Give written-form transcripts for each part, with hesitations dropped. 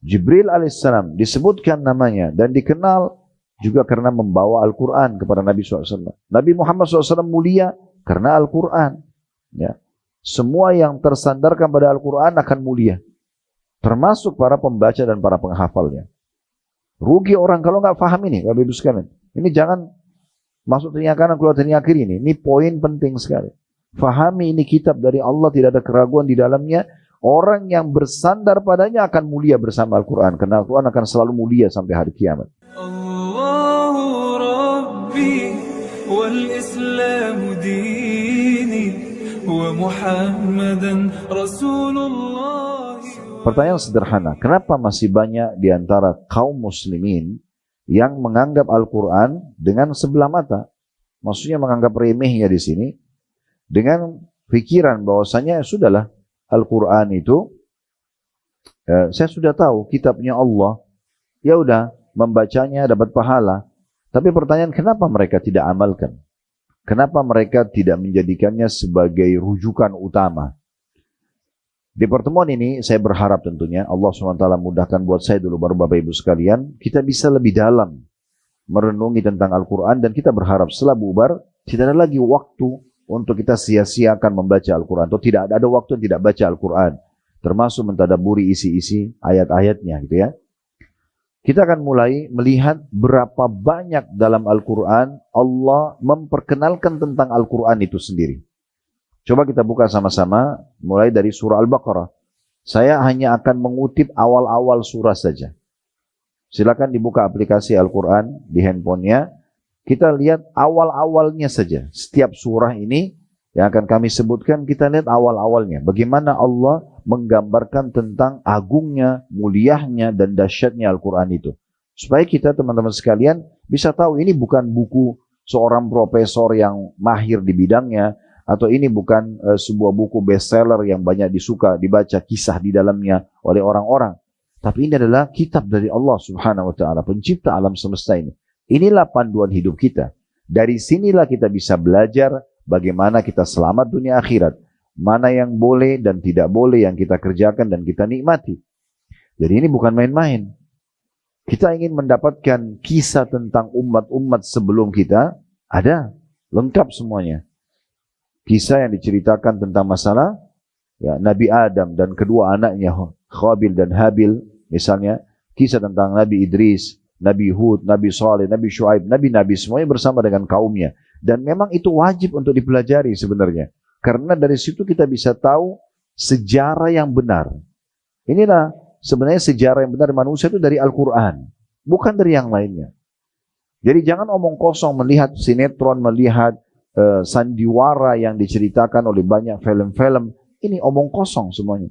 Jibril alaihissalam disebutkan namanya dan dikenal juga karena membawa Al-Quran kepada Nabi SAW. Nabi Muhammad SAW mulia karena Al-Quran. Ya. Semua yang tersandarkan pada Al-Quran akan mulia, termasuk para pembaca dan para penghafalnya. Rugi orang kalau nggak paham ini, Bapak Ibu sekalian. Ini jangan masuk telinga kanan keluar telinga kiri ini. Ini poin penting sekali. Fahami ini kitab dari Allah, tidak ada keraguan di dalamnya. Orang yang bersandar padanya akan mulia bersama Al-Quran. Karena Al-Quran akan selalu mulia sampai hari kiamat. Allahu Rabbi wal Islamu dini wa Muhammadan Rasulullah. Pertanyaan sederhana, kenapa masih banyak di antara kaum muslimin yang menganggap Al-Quran dengan sebelah mata? Maksudnya menganggap remehnya di sini dengan pikiran bahwasanya sudahlah Al-Quran itu saya sudah tahu kitabnya Allah, ya udah membacanya dapat pahala. Tapi pertanyaan, kenapa mereka tidak amalkan? Kenapa mereka tidak menjadikannya sebagai rujukan utama? Di pertemuan ini saya berharap tentunya Allah SWT mudahkan buat saya dulu, baru Bapak Ibu sekalian, kita bisa lebih dalam merenungi tentang Al-Quran, dan kita berharap setelah bubar tidak ada lagi waktu untuk kita sia-siakan membaca Al-Quran, atau tidak ada waktu yang tidak baca Al-Quran, termasuk mentadaburi isi-isi ayat-ayatnya gitu ya. Kita akan mulai melihat berapa banyak dalam Al-Quran Allah memperkenalkan tentang Al-Quran itu sendiri. Coba kita buka sama-sama mulai dari surah Al-Baqarah. Saya hanya akan mengutip awal-awal surah saja. Silakan dibuka aplikasi Al-Quran di handphonenya. Kita lihat awal-awalnya saja. Setiap surah ini yang akan kami sebutkan, kita lihat awal-awalnya. Bagaimana Allah menggambarkan tentang agungnya, muliahnya, dan dahsyatnya Al-Quran itu. Supaya kita teman-teman sekalian bisa tahu ini bukan buku seorang profesor yang mahir di bidangnya, atau ini bukan sebuah buku bestseller yang banyak disuka dibaca kisah di dalamnya oleh orang-orang. Tapi ini adalah kitab dari Allah Subhanahu wa Ta'ala, pencipta alam semesta ini. Inilah panduan hidup kita. Dari sinilah kita bisa belajar bagaimana kita selamat dunia akhirat. Mana yang boleh dan tidak boleh yang kita kerjakan dan kita nikmati. Jadi ini bukan main-main. Kita ingin mendapatkan kisah tentang umat-umat sebelum kita, ada, lengkap semuanya. Kisah yang diceritakan tentang masalah ya, Nabi Adam dan kedua anaknya Khabil dan Habil, misalnya kisah tentang Nabi Idris, Nabi Hud, Nabi Saleh, Nabi Shu'aib, Nabi-Nabi semuanya bersama dengan kaumnya. Dan memang itu wajib untuk dipelajari sebenarnya. Karena dari situ kita bisa tahu sejarah yang benar. Inilah sebenarnya sejarah yang benar manusia itu dari Al-Quran. Bukan dari yang lainnya. Jadi jangan omong kosong melihat sinetron, melihat sandiwara yang diceritakan oleh banyak film-film. Ini omong kosong semuanya.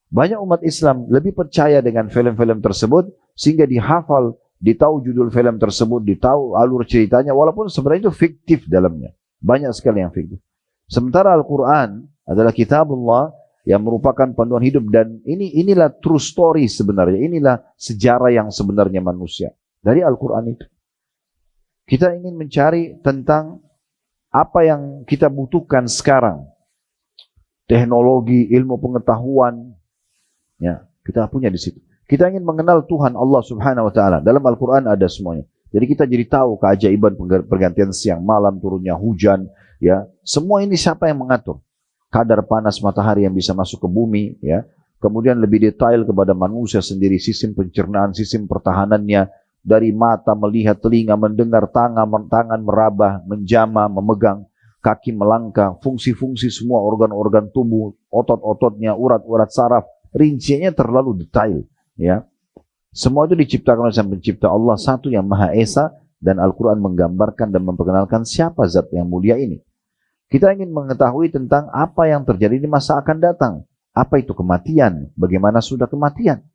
Banyak umat Islam lebih percaya dengan film-film tersebut sehingga dihafal, ditahu judul film tersebut, ditahu alur ceritanya, walaupun sebenarnya itu fiktif dalamnya. Banyak sekali yang fiktif. Sementara Al-Quran adalah kitabullah yang merupakan panduan hidup, dan inilah true story sebenarnya. Inilah sejarah yang sebenarnya manusia. Dari Al-Quran itu. Kita ingin mencari tentang apa yang kita butuhkan sekarang. Teknologi, ilmu pengetahuan, ya, kita punya di situ. Kita ingin mengenal Tuhan Allah Subhanahu wa Ta'ala. Dalam Al-Quran ada semuanya. Jadi kita jadi tahu keajaiban pergantian siang malam, turunnya hujan, ya. Semua ini siapa yang mengatur? Kadar panas matahari yang bisa masuk ke bumi, ya. Kemudian lebih detail kepada manusia sendiri, sistem pencernaan, sistem pertahanannya, dari mata melihat, telinga mendengar, tangan meraba, menjama, memegang, kaki melangkah, fungsi-fungsi semua organ-organ tubuh, otot-ototnya, urat-urat saraf, rinciannya terlalu detail. Ya, semua itu diciptakan oleh Sang Pencipta Allah satu yang Maha Esa, dan Al-Quran menggambarkan dan memperkenalkan siapa zat yang mulia ini. Kita ingin mengetahui tentang apa yang terjadi di masa akan datang. Apa itu kematian? Bagaimana sudah kematian?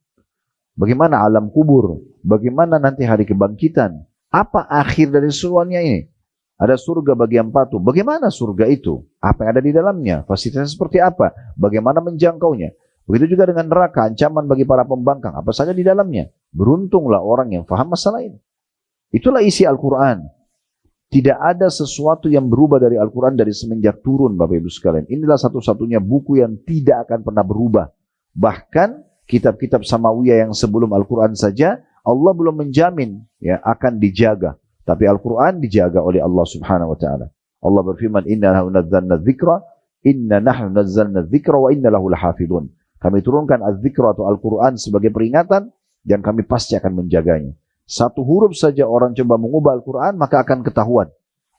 Bagaimana alam kubur? Bagaimana nanti hari kebangkitan? Apa akhir dari semuanya ini? Ada surga bagi yang patuh. Bagaimana surga itu? Apa yang ada di dalamnya? Fasilitasnya seperti apa? Bagaimana menjangkaunya? Begitu juga dengan neraka, ancaman bagi para pembangkang. Apa saja di dalamnya? Beruntunglah orang yang faham masalah ini. Itulah isi Al-Quran. Tidak ada sesuatu yang berubah dari Al-Quran dari semenjak turun, Bapak Ibu sekalian. Inilah satu-satunya buku yang tidak akan pernah berubah. Bahkan kitab-kitab samawiyah yang sebelum Al-Quran saja, Allah belum menjamin ya akan dijaga. Tapi Al-Quran dijaga oleh Allah Subhanahu wa Ta'ala. Allah berfirman, Inna nazzalna dzikra, inna nahnu nazzalna dzikra wa inna lahu lahafidun. Kami turunkan az-dzikra atau Al-Quran sebagai peringatan dan kami pasti akan menjaganya. Satu huruf saja orang coba mengubah Al-Quran, maka akan ketahuan.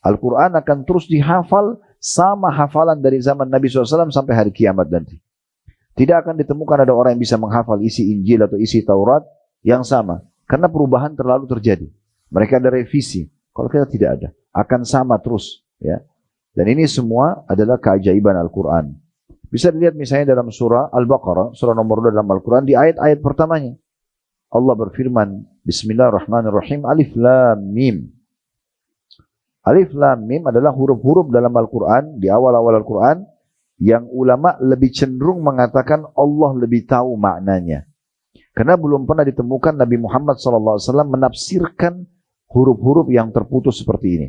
Al-Quran akan terus dihafal sama hafalan dari zaman Nabi SAW sampai hari kiamat nanti. Tidak akan ditemukan ada orang yang bisa menghafal isi Injil atau isi Taurat yang sama. Karena perubahan terlalu terjadi. Mereka ada revisi. Kalau kita tidak ada, akan sama terus. Ya. Dan ini semua adalah keajaiban Al-Quran. Bisa dilihat misalnya dalam surah Al-Baqarah, surah nomor 2 dalam Al-Quran, di ayat-ayat pertamanya. Allah berfirman, Bismillahirrahmanirrahim, Alif Lam Mim. Alif Lam Mim adalah huruf-huruf dalam Al-Quran, di awal-awal Al-Quran, yang ulama lebih cenderung mengatakan Allah lebih tahu maknanya. Karena belum pernah ditemukan Nabi Muhammad SAW menafsirkan huruf-huruf yang terputus seperti ini.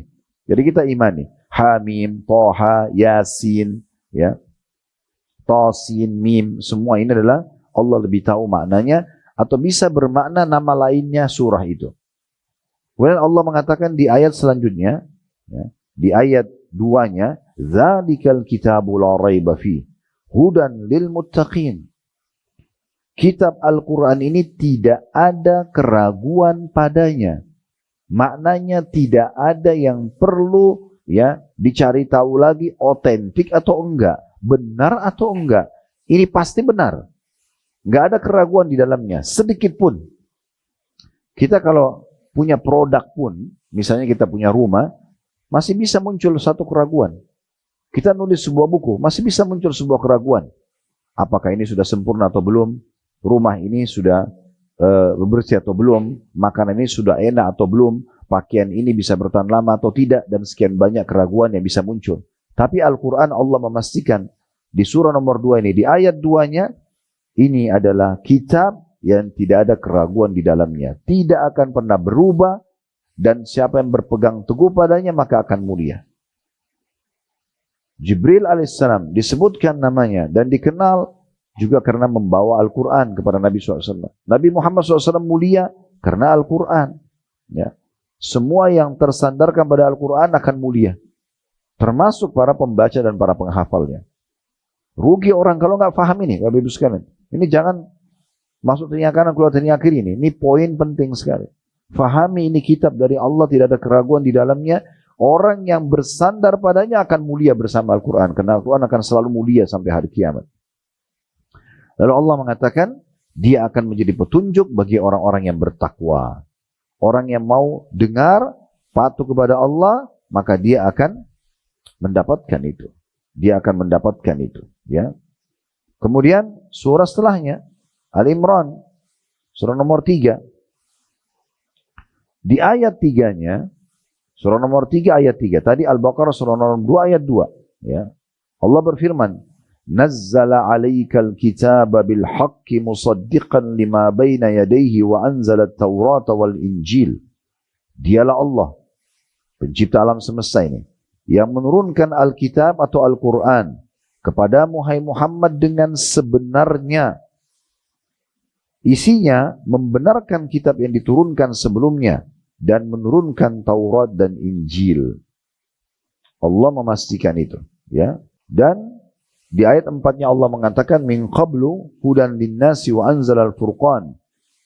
Jadi kita imani, Hamim, Toha, Yasin, ya, Tasin, Mim, semua ini adalah Allah lebih tahu maknanya, atau bisa bermakna nama lainnya surah itu. Kemudian Allah mengatakan di ayat selanjutnya, ya, di ayat 2-nya, Dzalikal kitabu la raiba fi, hudan lil muttaqin. Kitab Al-Quran ini tidak ada keraguan padanya. Maknanya tidak ada yang perlu ya dicari tahu lagi otentik atau enggak, benar atau enggak. Ini pasti benar. Enggak ada keraguan di dalamnya, sedikit pun. Kita kalau punya produk pun, misalnya kita punya rumah, masih bisa muncul satu keraguan. Kita nulis sebuah buku, masih bisa muncul sebuah keraguan. Apakah ini sudah sempurna atau belum? Rumah ini sudah bersih atau belum? Makanan ini sudah enak atau belum? Pakaian ini bisa bertahan lama atau tidak? Dan sekian banyak keraguan yang bisa muncul. Tapi Al-Quran Allah memastikan di surah nomor 2 ini, di ayat 2-nya, ini adalah kitab yang tidak ada keraguan di dalamnya. Tidak akan pernah berubah, dan siapa yang berpegang teguh padanya maka akan mulia. Jibril alaihissalam disebutkan namanya dan dikenal juga karena membawa Al-Quran kepada Nabi SAW. Nabi Muhammad SAW mulia karena Al-Quran. Ya. Semua yang tersandarkan pada Al-Quran akan mulia. Termasuk para pembaca dan para penghafalnya. Rugi orang kalau nggak paham ini, Bapak Ibu sekalian. Ini jangan masuk telinga kanan, keluar telinga kiri ini. Ini poin penting sekali. Fahami ini kitab dari Allah, tidak ada keraguan di dalamnya. Orang yang bersandar padanya akan mulia bersama Al-Quran. Karena Al-Quran akan selalu mulia sampai hari kiamat. Lalu Allah mengatakan, dia akan menjadi petunjuk bagi orang-orang yang bertakwa. Orang yang mau dengar, patuh kepada Allah, maka dia akan mendapatkan itu. Dia akan mendapatkan itu. Ya. Kemudian surah setelahnya, Al-Imran, surah nomor 3. Di ayat 3-nya, surah nomor 3 ayat 3. Tadi Al-Baqarah surah nomor 2 ayat 2. Ya. Allah berfirman, Nazzala alaikal kitaba bil haqqi musaddiqan lima baina yadayhi wa anzala at-taurata wal injil. Dialah Allah, pencipta alam semesta ini, yang menurunkan Alkitab atau Al-Quran kepada Muhammad dengan sebenarnya. Isinya membenarkan kitab yang diturunkan sebelumnya dan menurunkan Taurat dan Injil. Allah memastikan itu, ya. Dan di ayat 4-nya Allah mengatakan min qablu hudan linnasi wa anzalal furqan.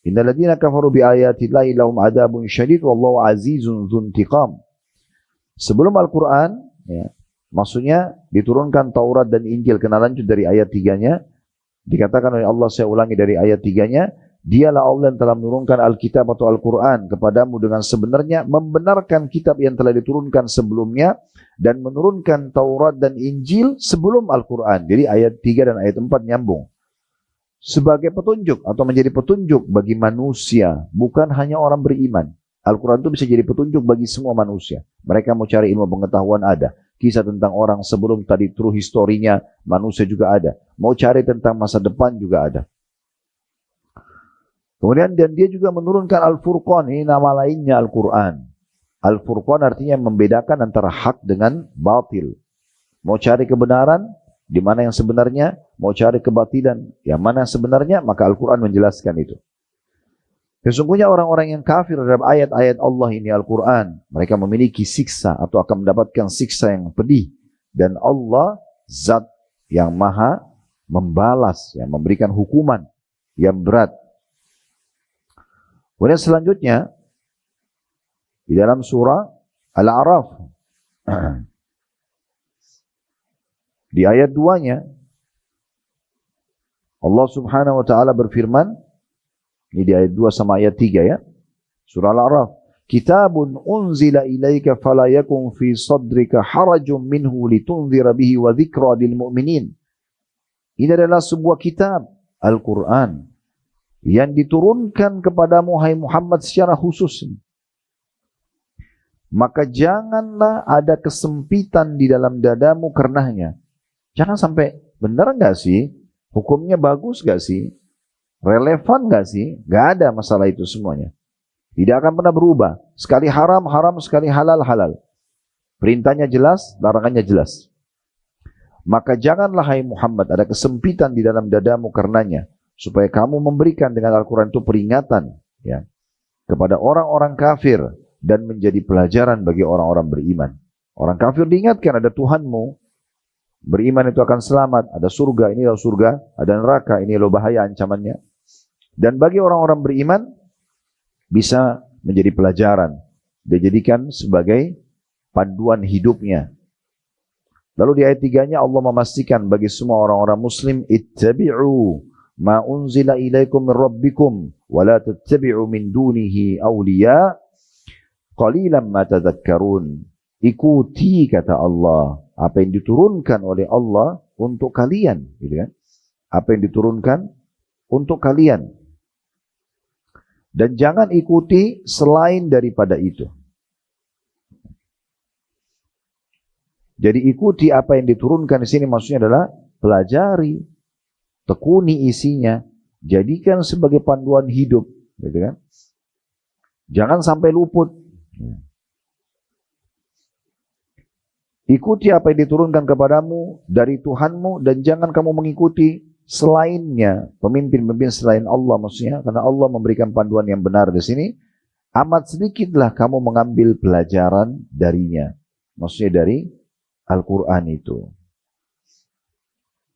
Innal ladzina kafaru bi ayati llahi lahum adzabun syadid wallahu azizun dzuntiqam. Sebelum Al-Qur'an, ya, maksudnya diturunkan Taurat dan Injil, kena lanjut dari ayat 3-nya. Dikatakan oleh Allah, saya ulangi dari ayat 3-nya, dialah Allah yang telah menurunkan Alkitab atau Al-Quran kepadamu dengan sebenarnya, membenarkan kitab yang telah diturunkan sebelumnya, dan menurunkan Taurat dan Injil sebelum Al-Quran. Jadi ayat 3 dan ayat 4 nyambung. Sebagai petunjuk atau menjadi petunjuk bagi manusia, bukan hanya orang beriman. Al-Quran itu bisa jadi petunjuk bagi semua manusia. Mereka mau cari ilmu pengetahuan ada. Kisah tentang orang sebelum tadi, true historinya manusia juga ada. Mau cari tentang masa depan juga ada. Kemudian dan dia juga menurunkan Al-Furqan, ini nama lainnya Al-Quran. Al-Furqan artinya membedakan antara hak dengan batil. Mau cari kebenaran, di mana yang sebenarnya, mau cari kebatilan, yang mana sebenarnya, maka Al-Quran menjelaskan itu. Sesungguhnya orang-orang yang kafir terhadap ayat-ayat Allah ini Al-Quran, mereka memiliki siksa atau akan mendapatkan siksa yang pedih. Dan Allah zat yang maha membalas, yang memberikan hukuman yang berat. Kemudian selanjutnya, di dalam surah Al-A'raf, di ayat 2-nya, Allah subhanahu wa ta'ala berfirman, ini di ayat 2 sama ayat 3 ya, surah Al-A'raf, Kitabun unzila ilaika falayakun fi sadrika harajun minhu litunzira bihi wa dhikra lil mu'minin. Ini adalah sebuah kitab, Al-Quran, yang diturunkan kepadamu, hai Muhammad, secara khusus. Maka janganlah ada kesempitan di dalam dadamu karenanya. Jangan sampai, benar nggak sih? Hukumnya bagus nggak sih? Relevan nggak sih? Nggak ada masalah itu semuanya. Tidak akan pernah berubah. Sekali haram, haram. Sekali halal, halal. Perintahnya jelas, larangannya jelas. Maka janganlah, hai Muhammad, ada kesempitan di dalam dadamu karenanya. Supaya kamu memberikan dengan Al-Quran itu peringatan ya, kepada orang-orang kafir. Dan menjadi pelajaran bagi orang-orang beriman. Orang kafir diingatkan, ada Tuhanmu. Beriman itu akan selamat. Ada surga, ini loh surga. Ada neraka, ini loh bahaya ancamannya. Dan bagi orang-orang beriman, bisa menjadi pelajaran. Dijadikan sebagai panduan hidupnya. Lalu di ayat 3-nya Allah memastikan bagi semua orang-orang muslim, ittabi'u ma unzila ilaikum min rabbikum wa la tattabi'u min dunihi awliya qalilan ma tadhakkarun. Ikuti, kata Allah, apa yang diturunkan oleh Allah untuk kalian, gitu kan? Apa yang diturunkan untuk kalian. Dan jangan ikuti selain daripada itu. Jadi ikuti apa yang diturunkan di sini maksudnya adalah pelajari, tekuni isinya, jadikan sebagai panduan hidup, gitu kan? Jangan sampai luput. Ikuti apa yang diturunkan kepadamu dari Tuhanmu dan jangan kamu mengikuti selainnya, pemimpin-pemimpin selain Allah maksudnya, karena Allah memberikan panduan yang benar di sini. Amat sedikitlah kamu mengambil pelajaran darinya, maksudnya dari Al-Quran itu.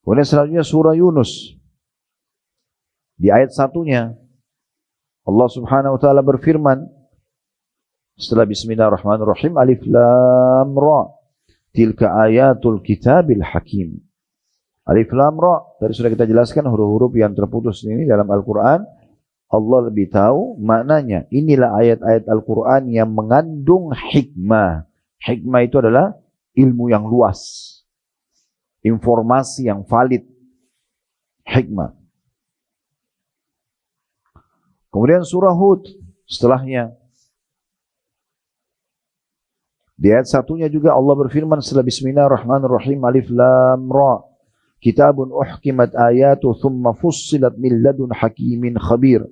Kemudian selanjutnya surah Yunus. Di ayat 1-nya Allah subhanahu wa ta'ala berfirman, setelah bismillahirrahmanirrahim, alif lam ra, tilka ayatul kitabil hakim. Alif lam ra, tadi sudah kita jelaskan huruf-huruf yang terputus ini dalam Al-Quran. Allah lebih tahu maknanya. Inilah ayat-ayat Al-Quran yang mengandung hikmah. Hikmah itu adalah ilmu yang luas, informasi yang valid, hikmah. Kemudian surah Hud setelahnya. Di ayat 1-nya juga Allah berfirman setelah bismillahirrahmanirrahim, alif lam ra, kitabun uhkimat ayatu thumma fussilat min ladun hakimin khabir.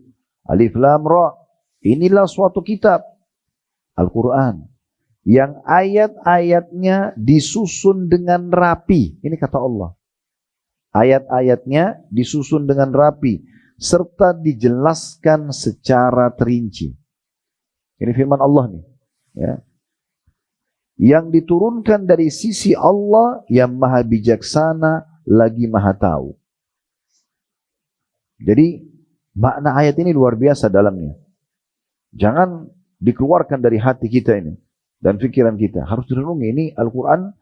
Alif lam ra, inilah suatu kitab, Al-Quran, yang ayat-ayatnya disusun dengan rapi. Ini kata Allah. Ayat-ayatnya disusun dengan rapi, serta dijelaskan secara terinci. Ini firman Allah nih. Ya. Yang diturunkan dari sisi Allah yang maha bijaksana lagi maha tahu. Jadi makna ayat ini luar biasa dalamnya. Jangan dikeluarkan dari hati kita ini dan pikiran kita. Harus direnungi, ini Al-Quran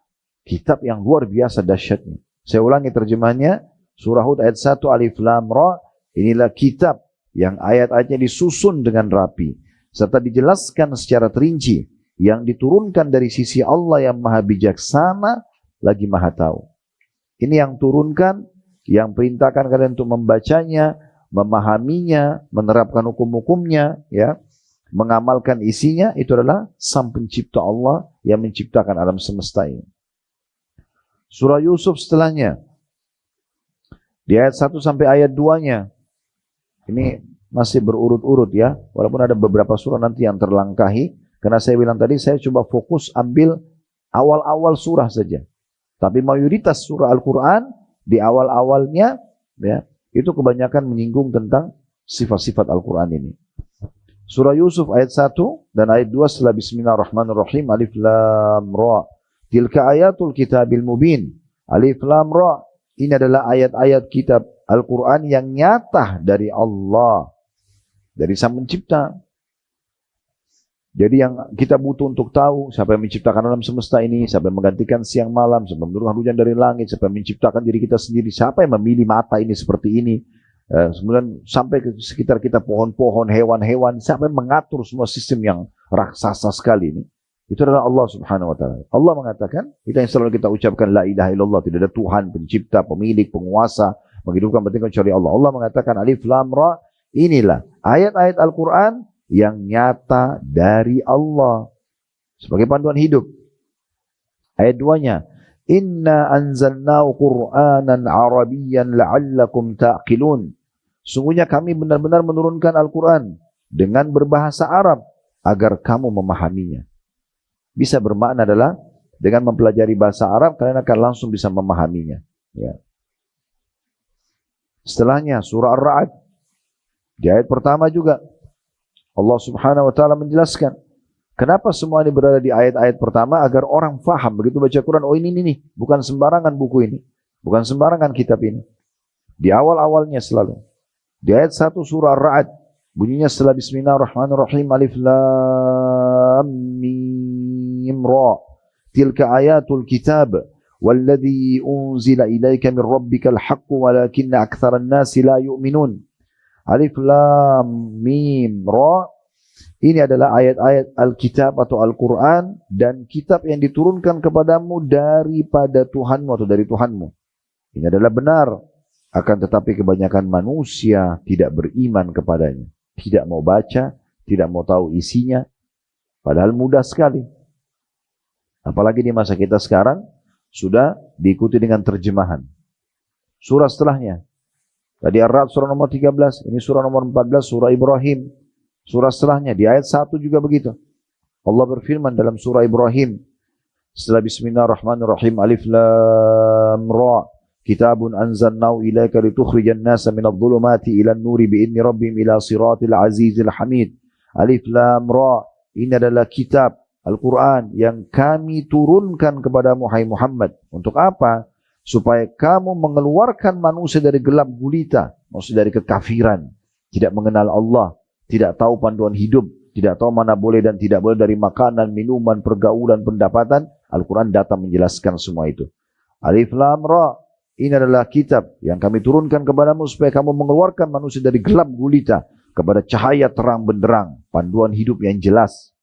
kitab yang luar biasa dahsyatnya. Saya ulangi terjemahannya, surah Hud ayat 1 alif lam ra, inilah kitab yang ayat-ayatnya disusun dengan rapi serta dijelaskan secara terinci, yang diturunkan dari sisi Allah yang maha bijaksana lagi maha tahu. Ini yang turunkan, yang perintahkan kalian untuk membacanya, memahaminya, menerapkan hukum-hukumnya, ya, mengamalkan isinya, itu adalah Sang Pencipta Allah yang menciptakan alam semesta ini. Surah Yusuf setelahnya, di ayat 1 sampai ayat 2-nya, ini masih berurut-urut ya, walaupun ada beberapa surah nanti yang terlangkahi. Karena saya bilang tadi, saya coba fokus ambil awal-awal surah saja. Tapi mayoritas surah Al-Quran di awal-awalnya ya, itu kebanyakan menyinggung tentang sifat-sifat Al-Quran ini. Surah Yusuf ayat 1 dan ayat 2 setelah Bismillahirrahmanirrahim, Alif Lam Ra. Tilka ayatul kitabil mubin. Alif Lam Ra. Ini adalah ayat-ayat kitab Al-Quran yang nyata dari Allah, dari Sang Pencipta. Jadi yang kita butuh untuk tahu siapa yang menciptakan alam semesta ini, siapa yang menggantikan siang malam, siapa yang menurunkan hujan dari langit, siapa yang menciptakan diri kita sendiri, siapa yang memilih mata ini seperti ini. Kemudian sampai ke sekitar kita pohon-pohon, hewan-hewan, siapa yang mengatur semua sistem yang raksasa sekali ini. Itu adalah Allah Subhanahu wa taala. Allah mengatakan, kita yang selalu kita ucapkan la ilaha illallah, tidak ada Tuhan, pencipta, pemilik, penguasa, menghidupkan matikan kecuali Allah. Allah mengatakan Alif Lam Ra, inilah ayat-ayat Al-Qur'an yang nyata dari Allah sebagai panduan hidup. Ayat 2-nya, Inna anzalnahu Qur'anan Arabiyyan la'allakum ta'qilun. Sungguhnya kami benar-benar menurunkan Al-Qur'an dengan berbahasa Arab agar kamu memahaminya. Bisa bermakna adalah dengan mempelajari bahasa Arab kalian akan langsung bisa memahaminya. Ya. Setelahnya surah Ar-Ra'd. Di ayat pertama juga Allah Subhanahu wa taala menjelaskan kenapa semua ini berada di ayat-ayat pertama agar orang faham begitu baca Quran, oh ini bukan sembarangan buku ini, bukan sembarangan kitab ini. Di awal-awalnya selalu. Di ayat 1 surah Ar-Ra'd bunyinya setelah Bismillahirrahmanirrahim, Alif Lam Mim Ra. Tilka ayatul kitab walladzi unzila ilaika min rabbikal haqqu walakinna aktsaran nasi la yu'minun. Alif Lam Mim Ra. Ini adalah ayat-ayat Alkitab atau Al-Quran dan kitab yang diturunkan kepadamu daripada Tuhanmu atau dari Tuhanmu. Ini adalah benar. Akan tetapi kebanyakan manusia tidak beriman kepadanya. Tidak mau baca, tidak mau tahu isinya. Padahal mudah sekali. Apalagi di masa kita sekarang sudah diikuti dengan terjemahan. Surah setelahnya. Tadi Ar-Ra'd surah nomor 13. Ini surah nomor 14, surah Ibrahim. Surah setelahnya, di ayat 1 juga begitu. Allah berfirman dalam surah Ibrahim. Setelah Bismillahirrahmanirrahim, Alif Lam Ra. Kitabun anzalnahu ilaika litukhrijan nasa minadh dhulumati ilan nuri bi'idni rabbihim ila siratil azizil hamid. Alif Lam Ra. Ini adalah kitab Al-Quran yang kami turunkan kepada Muhammad. Untuk apa? Supaya kamu mengeluarkan manusia dari gelap gulita, maksudnya dari kekafiran, tidak mengenal Allah, tidak tahu panduan hidup, tidak tahu mana boleh dan tidak boleh dari makanan, minuman, pergaulan, pendapatan. Al-Quran datang menjelaskan semua itu. Alif Lam Ra. Ini adalah kitab yang kami turunkan kepadamu supaya kamu mengeluarkan manusia dari gelap gulita kepada cahaya terang benderang, panduan hidup yang jelas.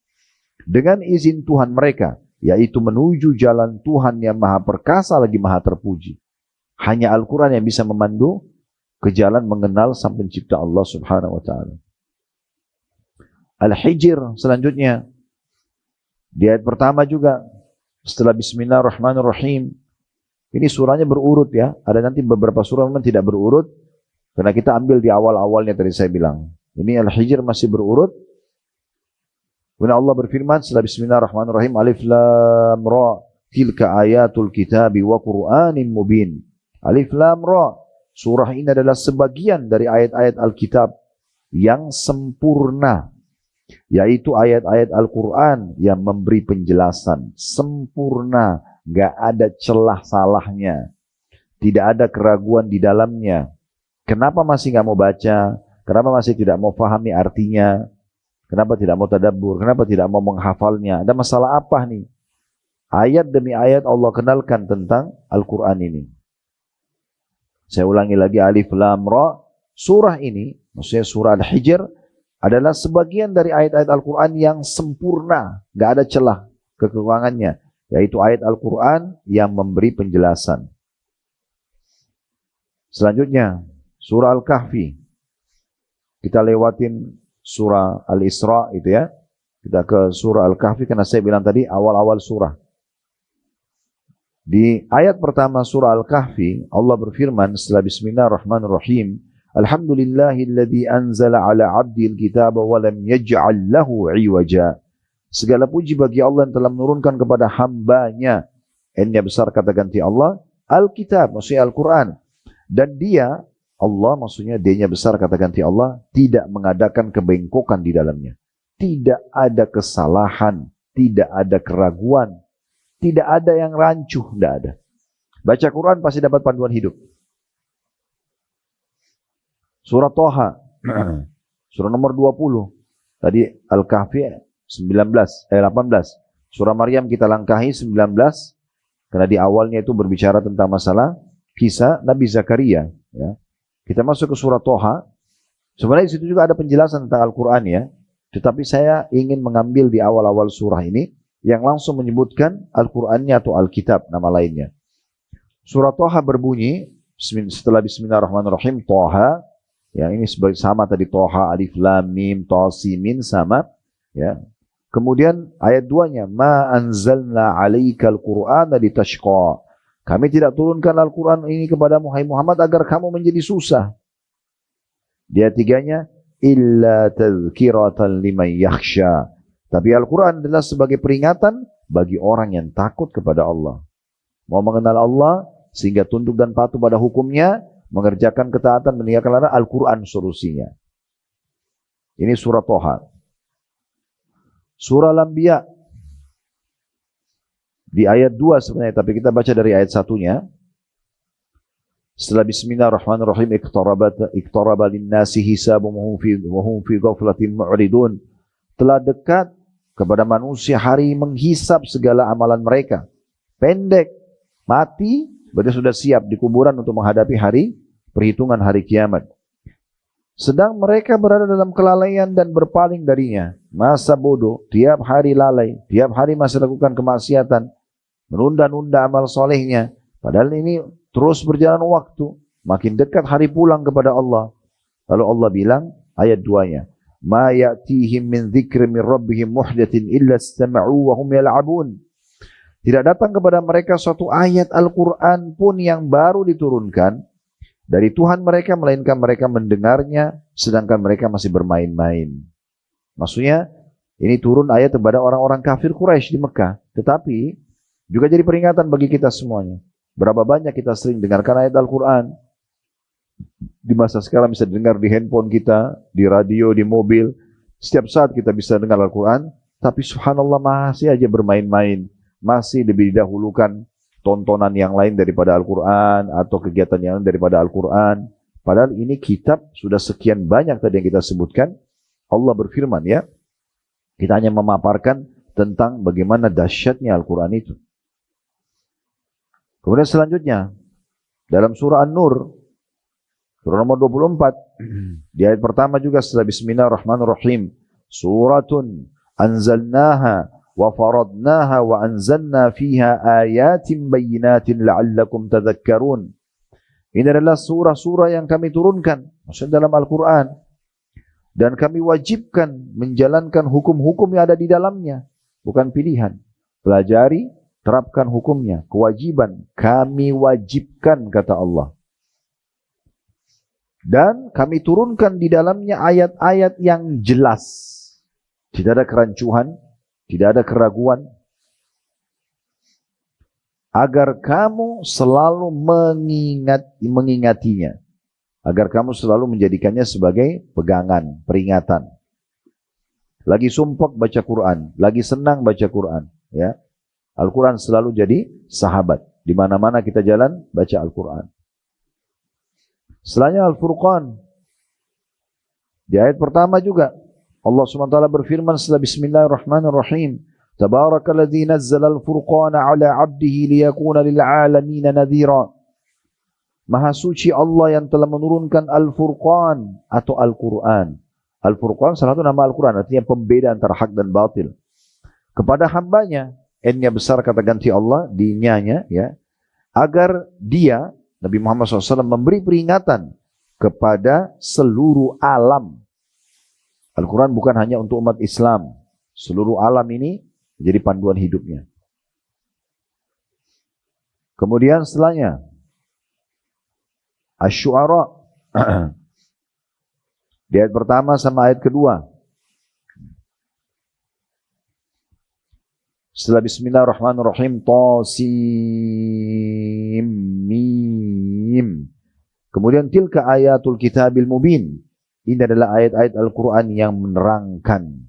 Dengan izin Tuhan mereka, yaitu menuju jalan Tuhan yang maha perkasa lagi maha terpuji. Hanya Al-Quran yang bisa memandu ke jalan mengenal Sang Pencipta Allah Subhanahu wa taala. Al-Hijr selanjutnya. Di ayat pertama juga setelah Bismillahirrahmanirrahim. Ini surahnya berurut ya. Ada nanti beberapa surah memang tidak berurut karena kita ambil di awal-awalnya tadi saya bilang. Ini Al-Hijr masih berurut. Kemudian Allah berfirman setelah Bismillahirrahmanirrahim, Alif Lam Ra. Tilka ayatul kitabi wa Qur'anin mubin. Alif Lam Ra. Surah ini adalah sebagian dari ayat-ayat Alkitab yang sempurna, yaitu ayat-ayat Al-Quran yang memberi penjelasan sempurna, gak ada celah salahnya, tidak ada keraguan di dalamnya. Kenapa masih gak mau baca? Kenapa masih tidak mau pahami artinya? Kenapa tidak mau tadabbur? Kenapa tidak mau menghafalnya? Ada masalah apa nih? Ayat demi ayat Allah kenalkan tentang Al-Quran ini. Saya ulangi lagi, Alif Lam Ra. Surah ini, maksudnya surah Al-Hijr, adalah sebagian dari ayat-ayat Al-Quran yang sempurna, gak ada celah kekurangannya, yaitu ayat Al-Quran yang memberi penjelasan. Selanjutnya, surah Al-Kahfi. Kita lewatin surah Al-Isra itu ya. Kita ke surah Al-Kahfi karena saya bilang tadi awal-awal surah. Di ayat pertama surah Al-Kahfi, Allah berfirman setelah Bismillahirrahmanirrahim, Alhamdulillahilladzi anzala ala abdil kitaba wa lam yaj'al lahu iwaja. Segala puji bagi Allah yang telah menurunkan kepada hambanya. N-nya besar kata ganti Allah, Alkitab, maksudnya Al-Quran. Dan dia, Allah maksudnya D-nya besar, kata ganti Allah, tidak mengadakan kebengkokan di dalamnya. Tidak ada kesalahan, tidak ada keraguan, tidak ada yang rancuh, tidak ada. Baca Quran pasti dapat panduan hidup. Surah Toha, surah nomor 20. Tadi Al-Kahfi 18. Surah Maryam kita langkahi 19. Karena di awalnya itu berbicara tentang masalah kisah Nabi Zakaria. Ya. Kita masuk ke surah Toha. Sebenarnya di situ juga ada penjelasan tentang Al-Quran ya. Tetapi saya ingin mengambil di awal-awal surah ini yang langsung menyebutkan Al-Qurannya atau Alkitab, nama lainnya. Surah Toha berbunyi, setelah Bismillahirrahmanirrahim, Toha, ya ini sama tadi Toha, Alif, Lam, Mim, Tasimin, sama. Ya. Kemudian ayat 2-nya, Ma anzalna alaikal Qur'ana litashqa. Kami tidak turunkan Al-Quran ini kepada Muhammad agar kamu menjadi susah. Di ayat 3-nya, illa tadhkiratan liman yakhsha. Tapi Al-Quran adalah sebagai peringatan bagi orang yang takut kepada Allah. Mau mengenal Allah sehingga tunduk dan patuh pada hukumnya, mengerjakan ketaatan, meninggalkan larangan, Al-Quran solusinya. Ini surah Toha. Surah Al-Anbiya di ayat 2 sebenarnya, tapi kita baca dari ayat 1-nya. Setelah Bismillahirrahmanirrahim, iqtaraba linnasi hisabuhum wa hum fi ghaflatin mu'ridun. Telah dekat kepada manusia hari menghisap segala amalan mereka. Pendek, mati, berarti sudah siap di kuburan untuk menghadapi hari perhitungan hari kiamat. Sedang mereka berada dalam kelalaian dan berpaling darinya. Masa bodoh, tiap hari lalai, tiap hari masih lakukan kemaksiatan, menunda-nunda amal solehnya. Padahal ini terus berjalan waktu, makin dekat hari pulang kepada Allah. Lalu Allah bilang, ayat 2-nya, Ma ya'tihim min dzikri min rabbihim muhdatsin illa istama'u wa hum yal'abun. Tidak datang kepada mereka suatu ayat Al-Quran pun yang baru diturunkan dari Tuhan mereka, melainkan mereka mendengarnya sedangkan mereka masih bermain-main. Maksudnya ini turun ayat kepada orang-orang kafir Quraisy di Mekah, tetapi juga jadi peringatan bagi kita semuanya. Berapa banyak kita sering dengarkan ayat Al-Quran di masa sekarang, bisa dengar di handphone kita, di radio, di mobil. Setiap saat kita bisa dengar Al-Quran, tapi subhanallah masih aja bermain-main, masih lebih didahulukan tontonan yang lain daripada Al-Quran atau kegiatan yang lain daripada Al-Quran. Padahal ini kitab sudah sekian banyak tadi yang kita sebutkan. Allah berfirman ya, kita hanya memaparkan tentang bagaimana dahsyatnya Al-Quran itu. Kemudian selanjutnya dalam surah An-Nur, surah nomor 24, di ayat pertama juga setelah Bismillahirrahmanirrahim, suratun anzalnaha wa faradnaha wa anzalna fiha ayatin bayyinatin la'allakum tadhakkarun. Ini adalah surah-surah yang kami turunkan, maksudnya dalam Al-Quran, dan kami wajibkan menjalankan hukum-hukum yang ada di dalamnya, bukan pilihan. Pelajari, terapkan hukumnya, kewajiban, kami wajibkan, kata Allah. Dan kami turunkan di dalamnya ayat-ayat yang jelas. Tidak ada kerancuhan, tidak ada keraguan. Agar kamu selalu mengingatinya. Agar kamu selalu menjadikannya sebagai pegangan, peringatan. Lagi sumpek baca Quran, lagi senang baca Quran, ya. Al-Quran selalu jadi sahabat. Di mana-mana kita jalan, baca Al-Quran. Selanjutnya Al-Furqan. Di ayat pertama juga, Allah SWT berfirman setelah Bismillahirrahmanirrahim. Tabarakalladzi nazzala al-furqana ala 'abdihi liyakuna lil'alamina nadhira. Maha suci Allah yang telah menurunkan Al-Furqan atau Al-Quran. Al-Furqan salah satu nama Al-Quran, artinya pembeda antara hak dan batil. Kepada hambanya, N-nya besar kata ganti Allah, D-nya ya, agar dia, Nabi Muhammad SAW, memberi peringatan kepada seluruh alam. Al-Quran bukan hanya untuk umat Islam. Seluruh alam ini menjadi panduan hidupnya. Kemudian setelahnya, Asy-Syu'ara. Di ayat pertama sama ayat kedua. Setelah bismillahirrahmanirrahim, Tasim Mim. Kemudian tilka ayatul kitabil mubin. Ini adalah ayat-ayat Al-Quran yang menerangkan,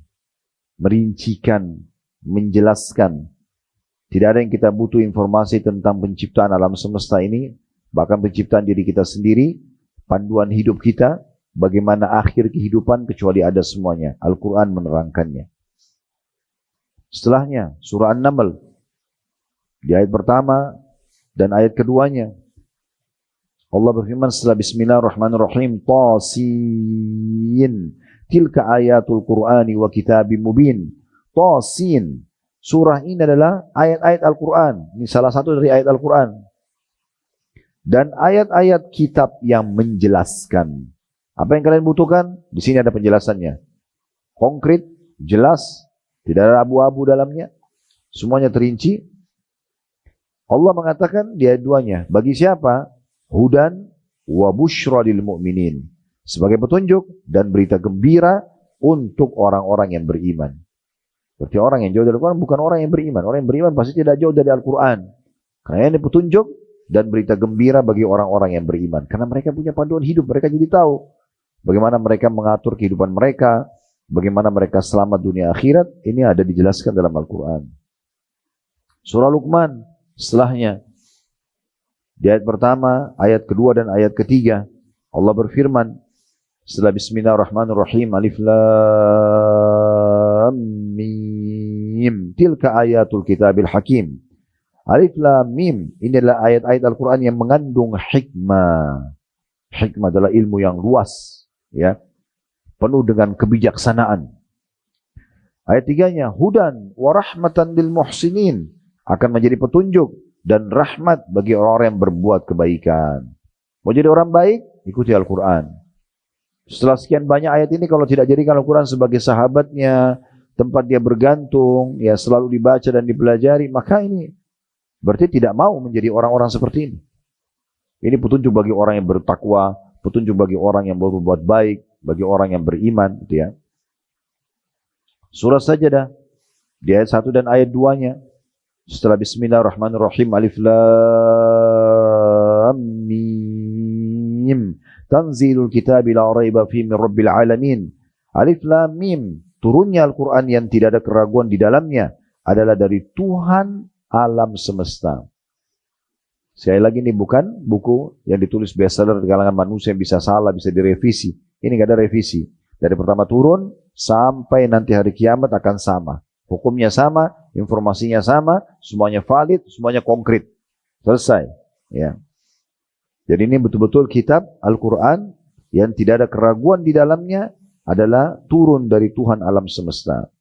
merincikan, menjelaskan. Tidak ada yang kita butuh informasi tentang penciptaan alam semesta ini, bahkan penciptaan diri kita sendiri, panduan hidup kita, bagaimana akhir kehidupan, kecuali ada semuanya. Al-Quran menerangkannya. Setelahnya, surah An-Naml. Di ayat pertama dan ayat keduanya, Allah berfirman setelah bismillahirrahmanirrahim, Tasin, tilka ayatul Qur'ani wa kitabim mubin. Tasin, surah ini adalah ayat-ayat Al-Quran. Ini salah satu dari ayat Al-Quran. Dan ayat-ayat kitab yang menjelaskan. Apa yang kalian butuhkan? Di sini ada penjelasannya. Konkret, jelas, tidak ada abu-abu dalamnya. Semuanya terinci. Allah mengatakan di ayat 2-nya, bagi siapa? Hudan wa busyra lil mu'minin. Sebagai petunjuk dan berita gembira untuk orang-orang yang beriman. Berarti orang yang jauh dari Al-Quran bukan orang yang beriman. Orang yang beriman pasti tidak jauh dari Al-Quran. Karena ini petunjuk dan berita gembira bagi orang-orang yang beriman. Karena mereka punya panduan hidup. Mereka jadi tahu bagaimana mereka mengatur kehidupan mereka. Bagaimana mereka selamat dunia akhirat. Ini ada dijelaskan dalam Al-Quran. Surah Luqman setelahnya. Di ayat pertama, ayat kedua dan ayat ketiga, Allah berfirman setelah bismillahirrahmanirrahim, alif lam mim, tilka ayatul kitabil hakim. Alif lam mim, ini adalah ayat-ayat Al-Quran yang mengandung hikmah. Hikmah adalah ilmu yang luas, ya, penuh dengan kebijaksanaan. Ayat tiganya, hudan wa rahmatan lil muhsinin, akan menjadi petunjuk dan rahmat bagi orang-orang yang berbuat kebaikan. Mau jadi orang baik, ikuti Al-Quran. Setelah sekian banyak ayat ini, kalau tidak jadikan Al-Quran sebagai sahabatnya, tempat dia bergantung, ya selalu dibaca dan dipelajari, maka ini berarti tidak mau menjadi orang-orang seperti ini. Ini petunjuk bagi orang yang bertakwa, petunjuk bagi orang yang berbuat baik, bagi orang yang beriman, gitu ya. Surah Sajdah di ayat 1 dan ayat 2-nya. Setelah bismillahirrahmanirrahim, alif lam mim, tanzilul kitabi la raiba fihi min rabbil alamin. Alif lam mim, turunnya Al-Quran yang tidak ada keraguan di dalamnya adalah dari Tuhan alam semesta. Sekali lagi, ini bukan buku yang ditulis bestseller di kalangan manusia yang bisa salah, bisa direvisi. Ini nggak ada revisi. Dari pertama turun sampai nanti hari kiamat akan sama. Hukumnya sama, informasinya sama, semuanya valid, semuanya konkret. Selesai. Ya. Jadi ini betul-betul kitab Al-Quran yang tidak ada keraguan di dalamnya adalah turun dari Tuhan alam semesta.